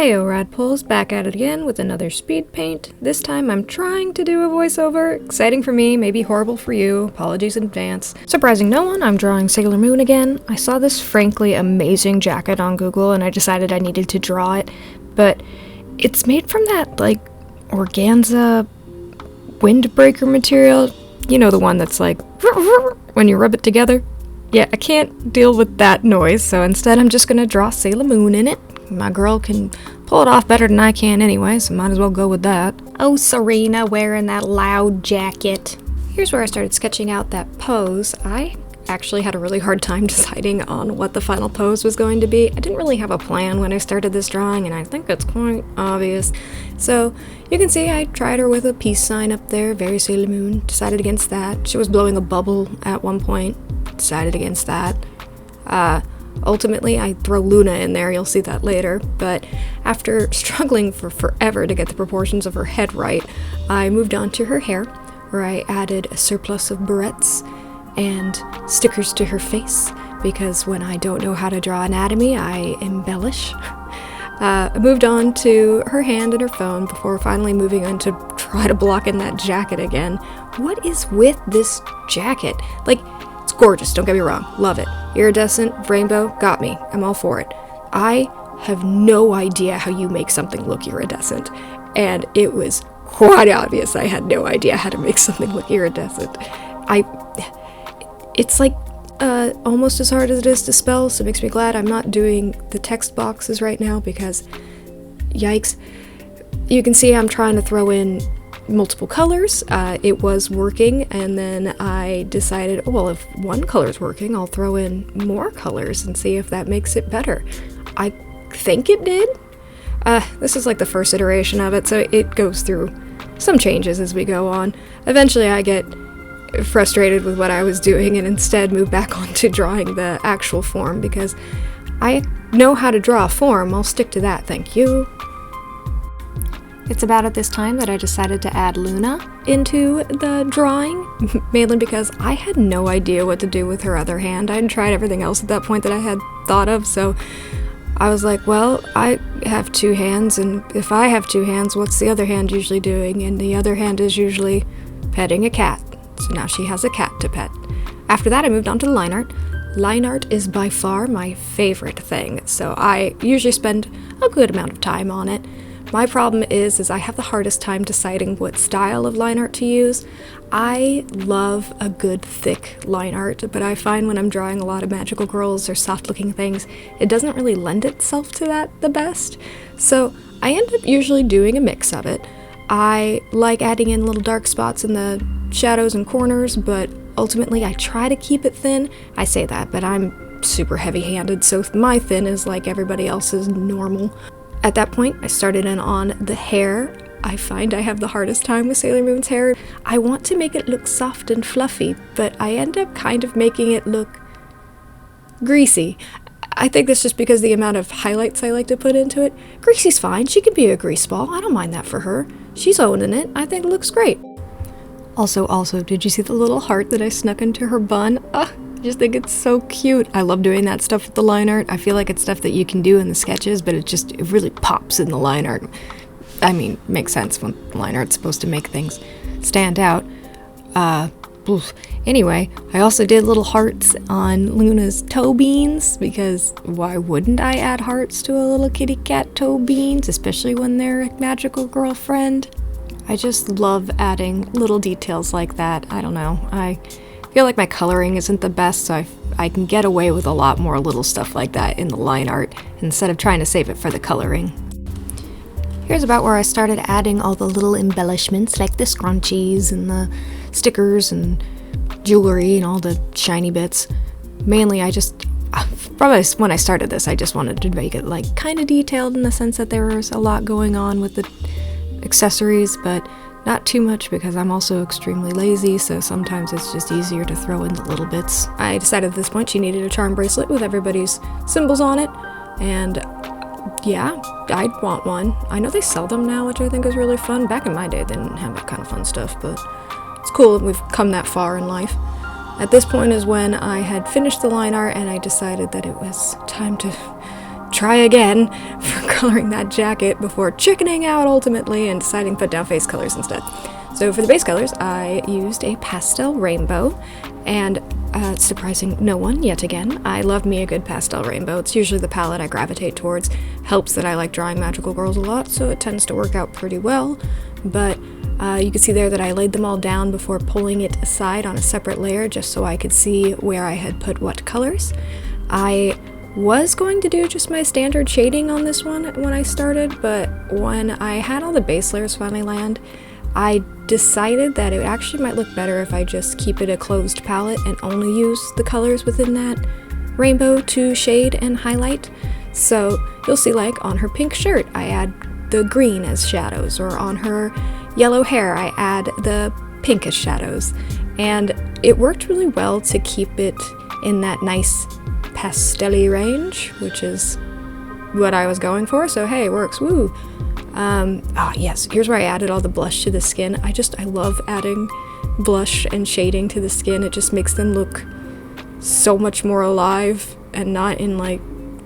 Heyo Rad-poles, back at it again with another speed paint. This time I'm trying to do a voiceover. Exciting for me, maybe horrible for you. Apologies in advance. Surprising no one, I'm drawing Sailor Moon again. I saw this frankly amazing jacket on Google and I decided I needed to draw it. But it's made from that, like, organza windbreaker material. You know, the one that's like, when you rub it together? Yeah, I can't deal with that noise, so instead I'm just gonna draw Sailor Moon in it. My girl can pull it off better than I can anyway, so might as well go with that. Oh, Serena wearing that loud jacket. Here's where I started sketching out that pose. I actually had a really hard time deciding on what the final pose was going to be. I didn't really have a plan when I started this drawing, and I think it's quite obvious. So you can see I tried her with a peace sign up there, very Sailor Moon, decided against that. She was blowing a bubble at one point, decided against that. Ultimately, I throw Luna in there, you'll see that later, but after struggling for forever to get the proportions of her head right, I moved on to her hair, where I added a surplus of barrettes and stickers to her face, because when I don't know how to draw anatomy, I embellish. I moved on to her hand and her phone before finally moving on to try to block in that jacket again. What is with this jacket? Like, it's gorgeous, don't get me wrong, love it. Iridescent, rainbow, got me. I'm all for it. I have no idea how you make something look iridescent, and it was quite obvious I had no idea how to make something look iridescent. It's like almost as hard as it is to spell, so it makes me glad I'm not doing the text boxes right now because, yikes. You can see I'm trying to throw in multiple colors. It was working, and then I decided, oh, well, if one color's working, I'll throw in more colors and see if that makes it better. I think it did. This is like the first iteration of it, so it goes through some changes as we go on. Eventually I get frustrated with what I was doing and instead move back onto drawing the actual form, because I know how to draw a form. I'll stick to that, thank you. It's about at this time that I decided to add Luna into the drawing, mainly because I had no idea what to do with her other hand. I had tried everything else at that point that I had thought of, so I was like, well, I have two hands, and if I have two hands, what's the other hand usually doing? And the other hand is usually petting a cat, so now she has a cat to pet. After that, I moved on to the line art. Line art is by far my favorite thing, so I usually spend a good amount of time on it. My problem is I have the hardest time deciding what style of line art to use. I love a good thick line art, but I find when I'm drawing a lot of magical girls or soft looking things, it doesn't really lend itself to that the best. So I end up usually doing a mix of it. I like adding in little dark spots in the shadows and corners, but ultimately I try to keep it thin. I say that, but I'm super heavy-handed, so my thin is like everybody else's normal. At that point, I started in on the hair. I find I have the hardest time with Sailor Moon's hair. I want to make it look soft and fluffy, but I end up kind of making it look greasy. I think that's just because the amount of highlights I like to put into it. Greasy's fine, she can be a grease ball, I don't mind that for her. She's owning it, I think it looks great. Also, did you see the little heart that I snuck into her bun? I just think it's so cute. I love doing that stuff with the line art. I feel like it's stuff that you can do in the sketches, but it really pops in the line art. I mean, makes sense when line art's supposed to make things stand out. Anyway, I also did little hearts on Luna's toe beans, because why wouldn't I add hearts to a little kitty cat toe beans, especially when they're a magical girlfriend? I just love adding little details like that. I don't know. I feel like my coloring isn't the best, so I can get away with a lot more little stuff like that in the line art instead of trying to save it for the coloring. Here's about where I started adding all the little embellishments, like the scrunchies and the stickers and jewelry and all the shiny bits. Mainly probably when I started this, I just wanted to make it like kind of detailed in the sense that there was a lot going on with the accessories, but not too much because I'm also extremely lazy, so sometimes it's just easier to throw in the little bits. I decided at this point she needed a charm bracelet with everybody's symbols on it, and yeah, I'd want one. I know they sell them now, which I think is really fun. Back in my day, they didn't have that kind of fun stuff, but it's cool that we've come that far in life. At this point is when I had finished the line art and I decided that it was time to try again. For coloring that jacket before chickening out ultimately and deciding to put down face colors instead. So for the base colors, I used a pastel rainbow, and surprising no one yet again, I love me a good pastel rainbow. It's usually the palette I gravitate towards. Helps that I like drawing magical girls a lot, so it tends to work out pretty well. But you can see there that I laid them all down before pulling it aside on a separate layer just so I could see where I had put what colors. I was going to do just my standard shading on this one when I started, but when I had all the base layers finally land, I decided that it actually might look better if I just keep it a closed palette and only use the colors within that rainbow to shade and highlight. So you'll see, like on her pink shirt, I add the green as shadows, or on her yellow hair, I add the pink as shadows. And it worked really well to keep it in that nice pastel-y range, which is what I was going for, so hey, it works, woo! Yes, here's where I added all the blush to the skin. I love adding blush and shading to the skin. It just makes them look so much more alive, and not in like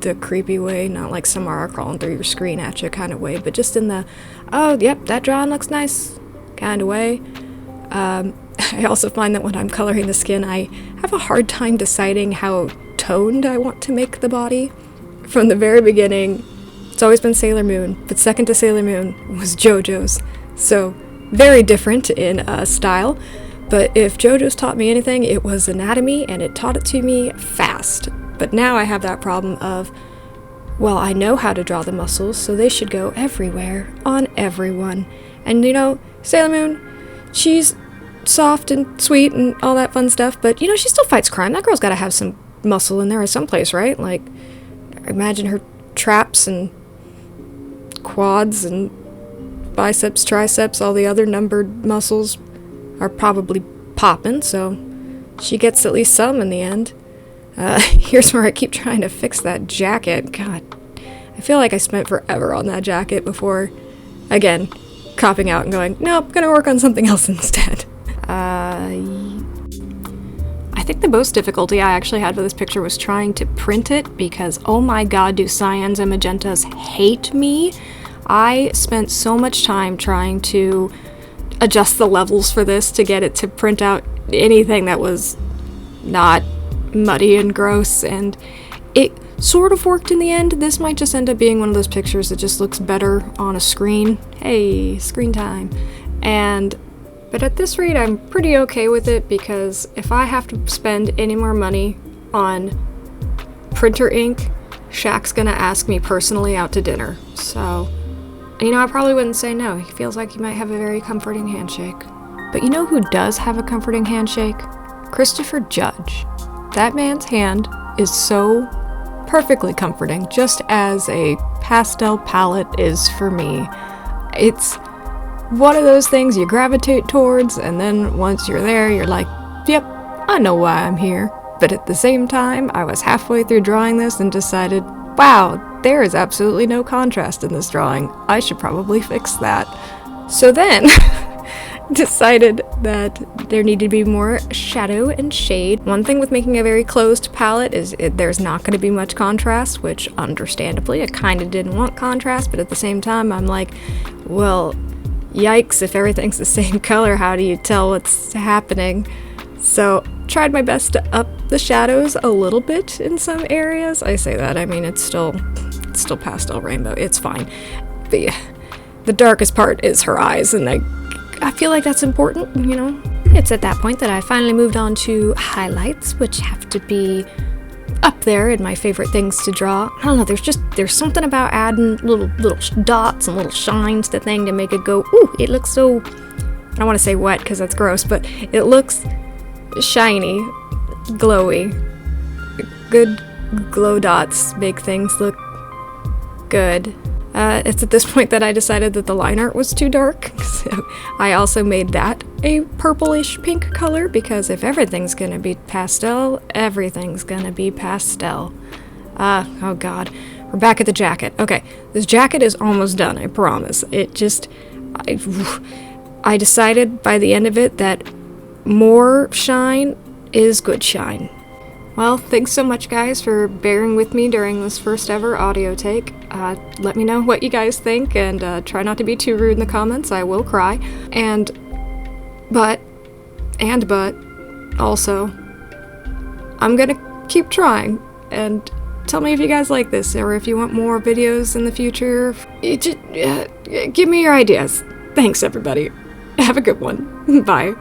the creepy way, not like Samara crawling through your screen at you kind of way, but just in the, oh, yep, that drawing looks nice kind of way. I also find that when I'm coloring the skin, I have a hard time deciding how toned I want to make the body. From the very beginning, it's always been Sailor Moon, but second to Sailor Moon was JoJo's. So, very different in style, but if JoJo's taught me anything, it was anatomy, and it taught it to me fast. But now I have that problem of, well, I know how to draw the muscles, so they should go everywhere, on everyone. And you know, Sailor Moon, she's soft and sweet and all that fun stuff, but you know, she still fights crime. That girl's gotta have some muscle in there someplace, right? Like, imagine her traps and quads and biceps, triceps, all the other numbered muscles are probably popping, so she gets at least some in the end. Here's where I keep trying to fix that jacket. God, I feel like I spent forever on that jacket before, again, copping out and going, nope, gonna work on something else instead. I think the most difficulty I actually had with this picture was trying to print it, because oh my god, do cyans and magentas hate me. I spent so much time trying to adjust the levels for this to get it to print out anything that was not muddy and gross, and it sort of worked in the end. This might just end up being one of those pictures that just looks better on a screen. Hey, screen time. But at this rate, I'm pretty okay with it, because if I have to spend any more money on printer ink, Shaq's gonna ask me personally out to dinner. So, you know, I probably wouldn't say no. He feels like he might have a very comforting handshake. But you know who does have a comforting handshake? Christopher Judge. That man's hand is so perfectly comforting, just as a pastel palette is for me. It's one of those things you gravitate towards, and then once you're there, you're like, yep, I know why I'm here. But at the same time, I was halfway through drawing this and decided, wow, there is absolutely no contrast in this drawing. I should probably fix that. So then, decided that there needed to be more shadow and shade. One thing with making a very closed palette is there's not going to be much contrast, which understandably I kind of didn't want contrast, but at the same time I'm like, well, yikes, if everything's the same color, how do you tell what's happening? So tried my best to up the shadows a little bit in some areas. I say that, I mean, it's still pastel rainbow, it's fine. But yeah, the darkest part is her eyes, and I feel like that's important, you know? It's at that point that I finally moved on to highlights, which have to be up there in my favorite things to draw. I don't know, there's something about adding little dots and little shines to thing to make it go, ooh, it looks so, I don't want to say wet because that's gross, but it looks shiny, glowy. Good glow dots make things look good. It's at this point that I decided that the line art was too dark, so I also made that a purplish pink color, because if everything's gonna be pastel, everything's gonna be pastel. Oh god. We're back at the jacket. Okay, this jacket is almost done, I promise. I decided by the end of it that more shine is good shine. Well, thanks so much, guys, for bearing with me during this first ever audio take. Let me know what you guys think, and try not to be too rude in the comments. I will cry. But, also, I'm gonna keep trying, and tell me if you guys like this, or if you want more videos in the future. Give me your ideas. Thanks, everybody. Have a good one. Bye.